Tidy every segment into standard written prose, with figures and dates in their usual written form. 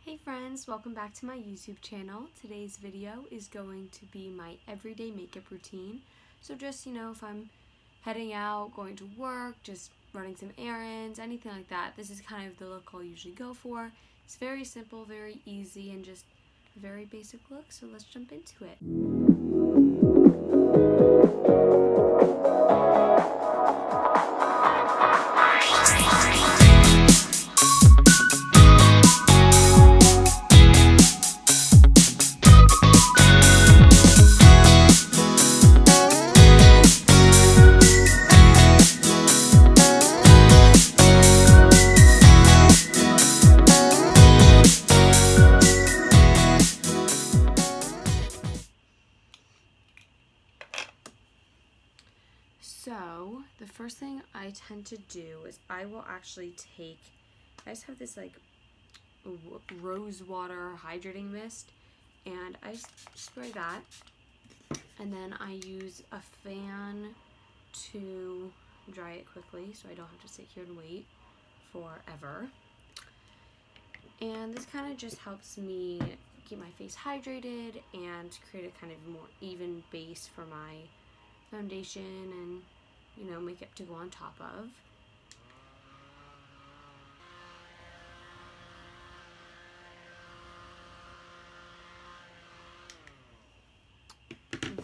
Hey friends, welcome back to my YouTube channel. Today's video is going to be my everyday makeup routine. So just, if I'm heading out, going to work, just running some errands, anything like that, this is kind of the look I'll usually go for. It's very simple, very easy, and just a very basic look, so let's jump into it. So, the first thing I tend to do is I will actually I just have this like rose water hydrating mist, and I spray that, and then I use a fan to dry it quickly so I don't have to sit here and wait forever. And this kind of just helps me keep my face hydrated and create a kind of more even base for my foundation and makeup to go on top of.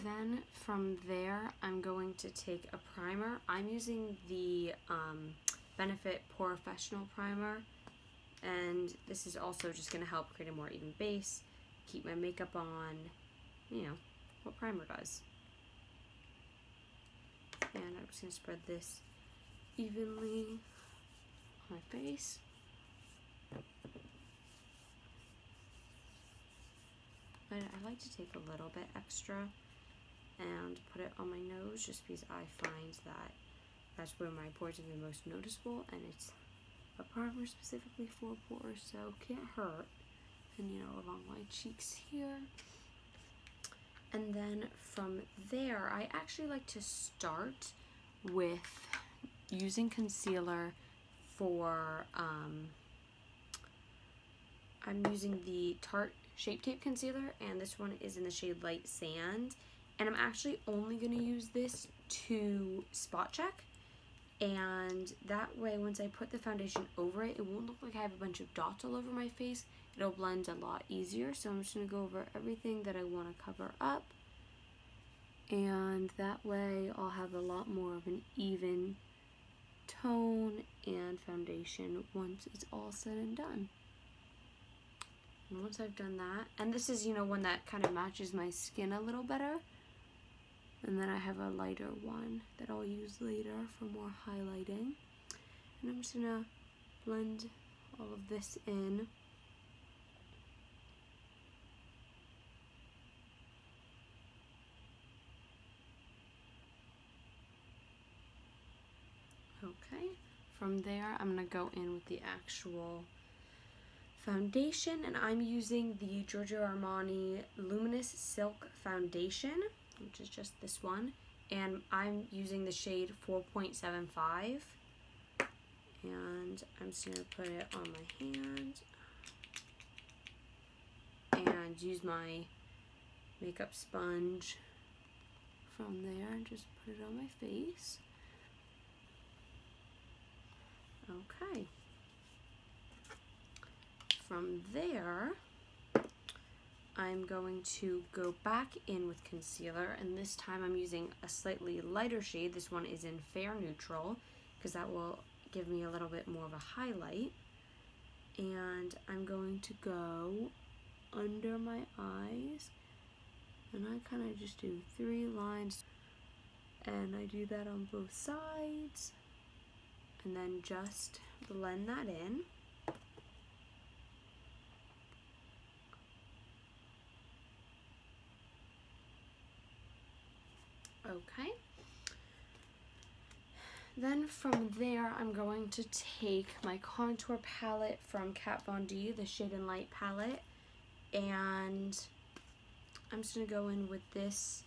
Then from there I'm going to take a primer. I'm using the Benefit POREfessional primer, and this is also just going to help create a more even base, keep my makeup on, what primer does. And I'm just going to spread this evenly on my face. But I like to take a little bit extra and put it on my nose just because I find that that's where my pores are the most noticeable, and it's a primer specifically for pores, so can't hurt. And along my cheeks here. And then from there, I actually like to start with using concealer for, I'm using the Tarte Shape Tape Concealer, and this one is in the shade Light Sand. And I'm actually only going to use this to spot check. And that way, once I put the foundation over it, it won't look like I have a bunch of dots all over my face. It'll blend a lot easier. So I'm just going to go over everything that I want to cover up. And that way I'll have a lot more of an even tone and foundation once it's all said and done. And once I've done that, and this is, one that kind of matches my skin a little better. And then I have a lighter one that I'll use later for more highlighting. And I'm just gonna blend all of this in. Okay, from there I'm going to go in with the actual foundation, and I'm using the Giorgio Armani Luminous Silk Foundation, which is just this one, and I'm using the shade 4.75, and I'm just going to put it on my hand and use my makeup sponge from there and just put it on my face. Okay. From there, I'm going to go back in with concealer, and this time I'm using a slightly lighter shade. This one is in Fair Neutral, because that will give me a little bit more of a highlight. And I'm going to go under my eyes, and I kind of just do 3 lines, and I do that on both sides. And then just blend that in. Okay. Then from there, I'm going to take my contour palette from Kat Von D, the Shade and Light palette, and I'm just going to go in with this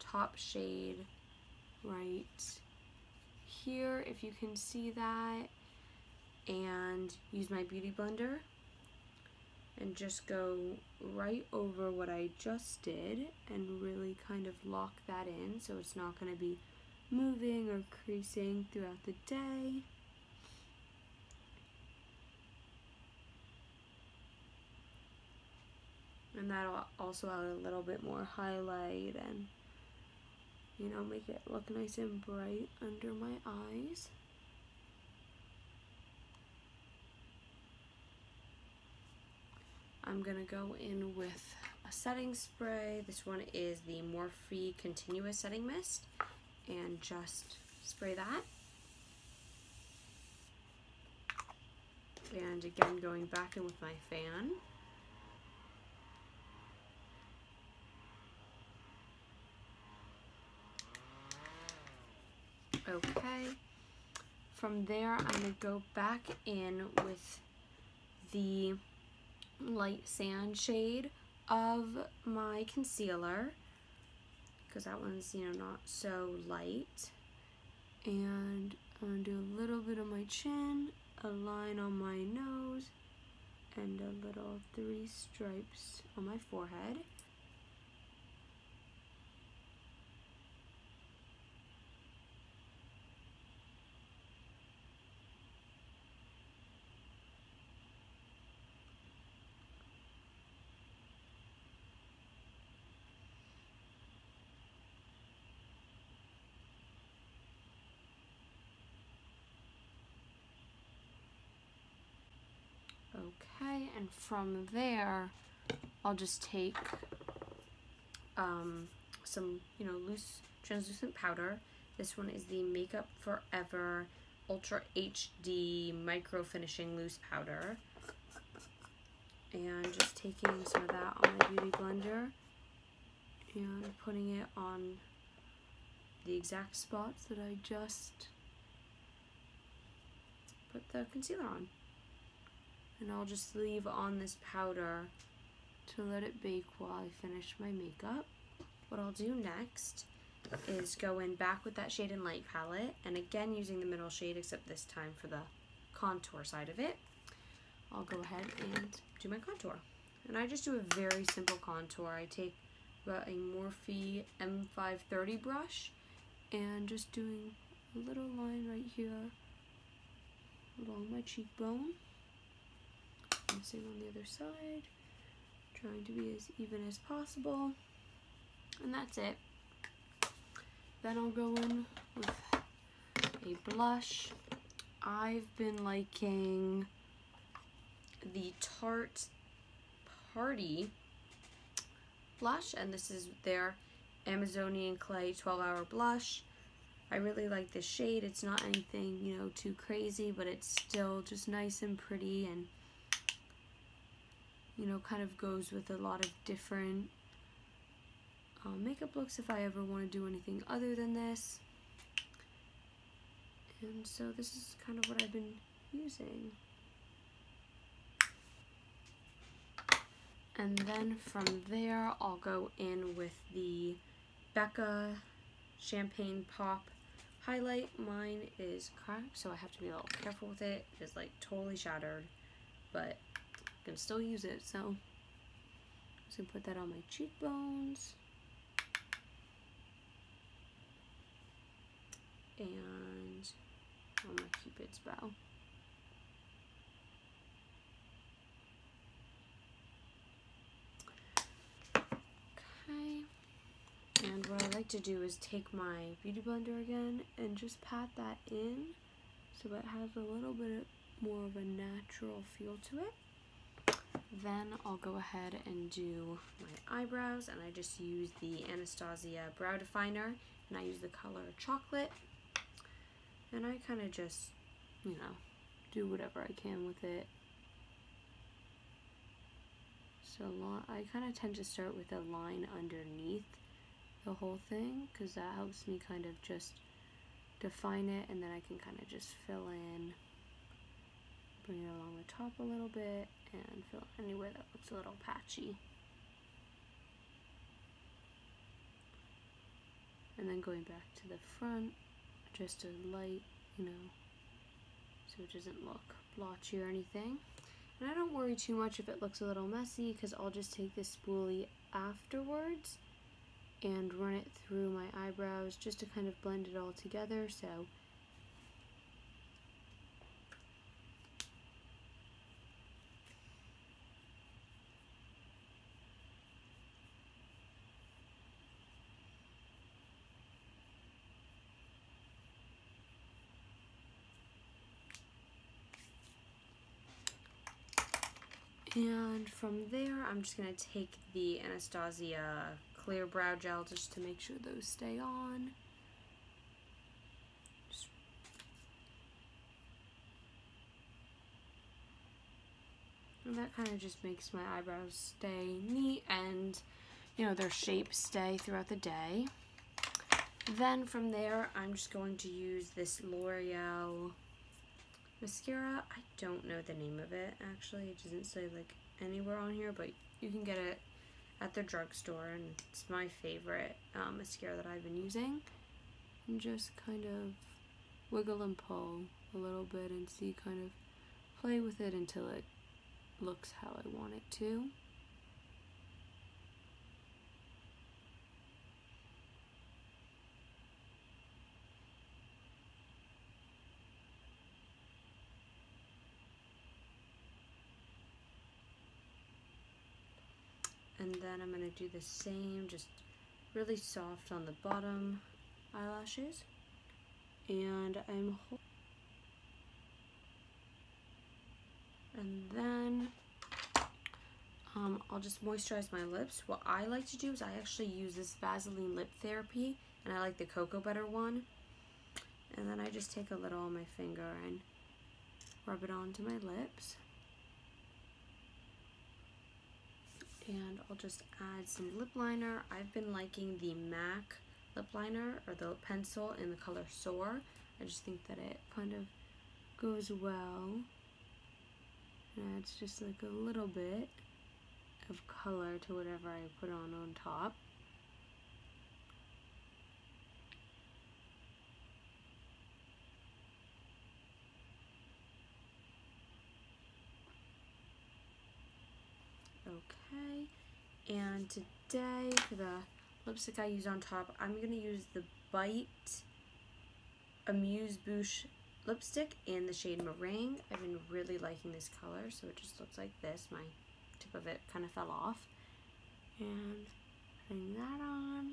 top shade right here, if you can see that, and use my beauty blender and just go right over what I just did and really kind of lock that in so it's not going to be moving or creasing throughout the day. And that'll also add a little bit more highlight and, you know, make it look nice and bright under my eyes. I'm gonna go in with a setting spray. This one is the Morphe Continuous Setting Mist, and just spray that. And again, going back in with my fan. Okay, from there I'm going to go back in with the light sand shade of my concealer, because that one's, you know, not so light. And I'm going to do a little bit of my chin, a line on my nose, and a little 3 stripes on my forehead. Okay, and from there, I'll just take some, you know, loose translucent powder. This one is the Makeup Forever Ultra HD Micro Finishing Loose Powder. And just taking some of that on my beauty blender and putting it on the exact spots that I just put the concealer on. And I'll just leave on this powder to let it bake while I finish my makeup. What I'll do next is go in back with that Shade and Light palette, and again using the middle shade, except this time for the contour side of it. I'll go ahead and do my contour. And I just do a very simple contour. I take a Morphe M530 brush and just doing a little line right here along my cheekbone. And same on the other side, trying to be as even as possible, and that's it. Then I'll go in with a blush. I've been liking the Tarte Party blush, and this is their Amazonian Clay 12-Hour Blush. I really like this shade. It's not anything, you know, too crazy, but it's still just nice and pretty, and you know, kind of goes with a lot of different makeup looks if I ever want to do anything other than this. And so this is kind of what I've been using. And then from there, I'll go in with the Becca Champagne Pop highlight. Mine is cracked, so I have to be a little careful with it. It's like totally shattered, but can still use it, so just gonna put that on my cheekbones and on my Cupid's bow. Okay, and what I like to do is take my beauty blender again and just pat that in so it has a little bit more of a natural feel to it. Then I'll go ahead and do my eyebrows, and I just use the Anastasia Brow Definer, and I use the color Chocolate, and I kind of just, you know, do whatever I can with it. So I kind of tend to start with a line underneath the whole thing, because that helps me kind of just define it, and then I can kind of just fill in, bring it along the top a little bit, and fill anywhere that looks a little patchy. And then going back to the front, just a light, you know, so it doesn't look blotchy or anything. And I don't worry too much if it looks a little messy, because I'll just take this spoolie afterwards and run it through my eyebrows just to kind of blend it all together. So and from there, I'm just going to take the Anastasia Clear Brow Gel just to make sure those stay on. And that kind of just makes my eyebrows stay neat and, you know, their shape stay throughout the day. Then from there, I'm just going to use this L'Oreal mascara. I don't know the name of it, actually. It doesn't say like anywhere on here, but you can get it at the drugstore, and it's my favorite mascara that I've been using. And just kind of wiggle and pull a little bit and see, kind of play with it until it looks how I want it to. And then I'm going to do the same, just really soft on the bottom eyelashes. And then I'll just moisturize my lips. What I like to do is I actually use this Vaseline Lip Therapy, and I like the cocoa butter one. And then I just take a little on my finger and rub it onto my lips. And I'll just add some lip liner. I've been liking the MAC lip liner, or the pencil, in the color Soar. I just think that it kind of goes well. And adds just like a little bit of color to whatever I put on top. Okay, and today for the lipstick I use on top, I'm going to use the Bite Amuse Bouche lipstick in the shade Meringue. I've been really liking this color, so it just looks like this. My tip of it kind of fell off. And putting that on.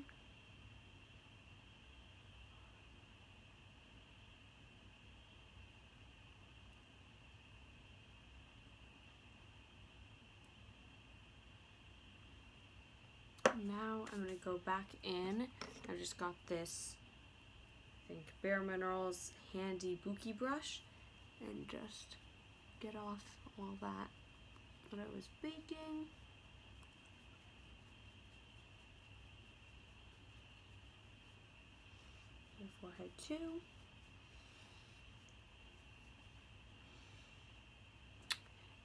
Now I'm going to go back in. I've just got this, I think, Bare Minerals handy Buki brush, and just get off all that I was baking. And forehead too.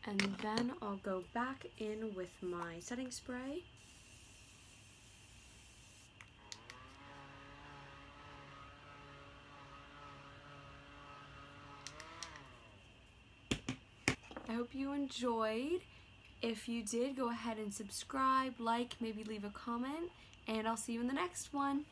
And then I'll go back in with my setting spray. I hope you enjoyed. If you did, go ahead and subscribe, like, maybe leave a comment, and I'll see you in the next one.